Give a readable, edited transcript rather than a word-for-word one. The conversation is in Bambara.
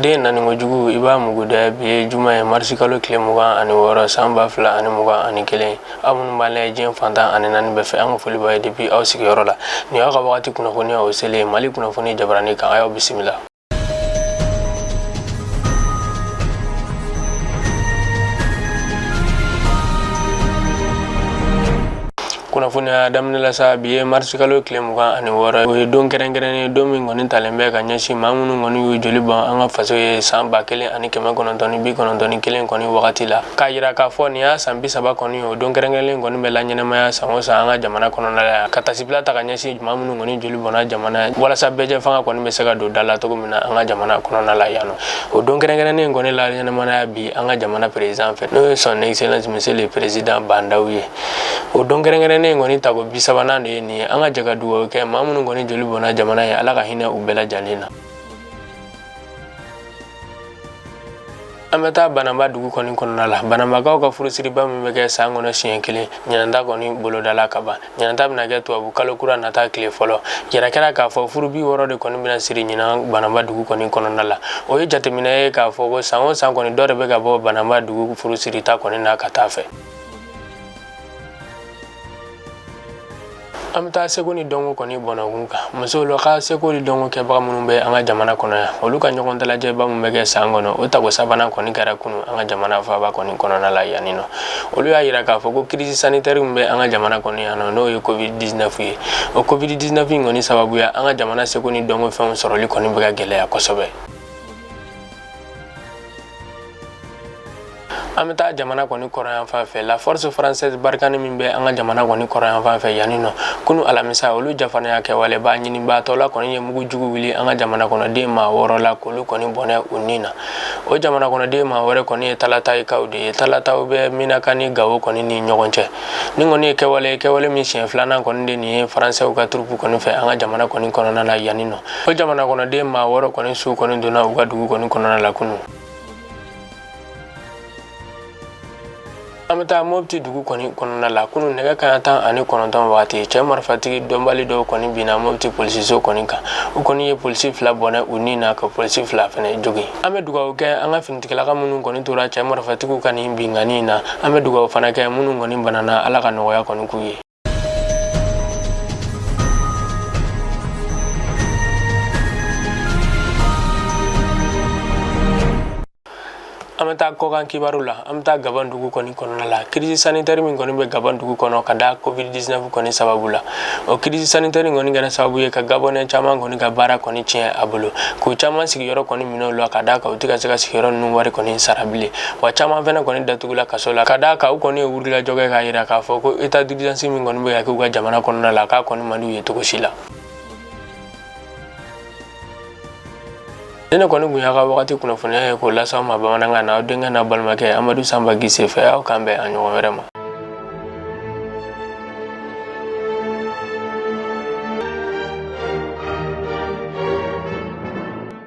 den nani ngojugu iba muguda bi juma e marsi kalo kile muga ani woro samba fla ani muga ani kelen amun bale jen fanta ani nani be fe an foli ba depuis aw sigi yoro la ni aw ka wakati kuna foni aw sele Malikunafoni jabarani kan ayo bismillah. Kuna funi adamni la sa biye marsikalo klemuga ani wora o don kerengere do mi ngoni talembe ka nyashi mamunu ngoni yu joli ba anga faso ye samba kele ani kema konontoni bi konontoni kelen koni wakati la ka yira ka foni ya sambi saba koni o don kerengere ngoni be la nyene ma sangosa anga jamana konona la kata sibla ta ka nyashi mamunu ngoni joli bona jamana wala sa beje fanga koni be sega do dala to mina anga jamana konona la yano o don kerengere ngoni la nyene mana bi anga jamana president fait no son excellence monsieur le président Bandaouye o don kerengere ngoni tago bisabana ni anga jaga duwo ke mamunu ngoni joli bona jamana ya ala ka hina ubela jalina ameta banamba dugu koni konona la banamba ka furusiri ba mi beke sangono sienkele nyanda koni bolo dala kaba nyanda bina ke tuabu kalo kura nata kile folo yara kera ka fo furubi woro de koni bina siri nyina banamba dugu koni konona la o ye jatemina ka fo ko sango sango ni dore be ka bo banamba dugu furusiri ta koni na katafe amta segoni dongo koni bonagunka muso lo ka segoni dongo ke ba munun be anga jamana kono ya oluka nyogon dala je ba mun be ke sangono o tago sabana koni gara kunu anga jamana fa ba koni kono na la yanino olu ya yira ka fo ko crise sanitaire mbe anga jamana koni ya no ye covid 19 ye o covid 19 ngoni sababu ya anga jamana segoni dongo fe on soroli koni be ga gele ya kosobe ameta jamana koni koran fa fe la force française barkani mimbe anga jamana koni koran fa fe yanino kunu alamisa olu jafana yake wale ba nyini ba tola koni ye mugu jugu wili anga jamana kono de ma woro la kolu koni bone unina o jamana kono de ma wore koni talata ikawde talata be mina kani gawo koni ni nyogonche ni ngoni ke wale mi chien flana koni de ni français ka trupu koni fe anga jamana koni kono na la yanino o jamana kono de ma woro koni su koni duna uga dugu koni kono na la kunu ameta mobti dugu koni konona la kunu nega kanata ani kononton wati che marfatigi dombali do koni bina mobti police so koni ka u koni ye police fla bona unina ka police fla fene jogi ame duga ke anga fintikala ka munun koni tura che marfatigu kani bingani na ame duga fana ke munun koni banana ala ka noya koni kuye ameta kokan kibarula ameta gaban dugu koni konona la crise sanitaire min koni be gaban dugu kono kada covid 19 koni sababula o crise sanitaire ngoni gana sababu ye ka gabone chama koni ka bara koni chien abulo ku chama sigi yoro koni mino lo kada ka utika sega sigi yoro nu wari koni sarabile wa chama vena koni datugula kasola kada ka u koni urila joge ka ira ka foko eta d'urgence min koni be ka ku ga jamana konona la ka koni mandu ye to shila nene koni gunya ka wakati kuna fune ko la sama Bamanakan na denga na balmake Amadou Samba gise fe aw kambe anyo werema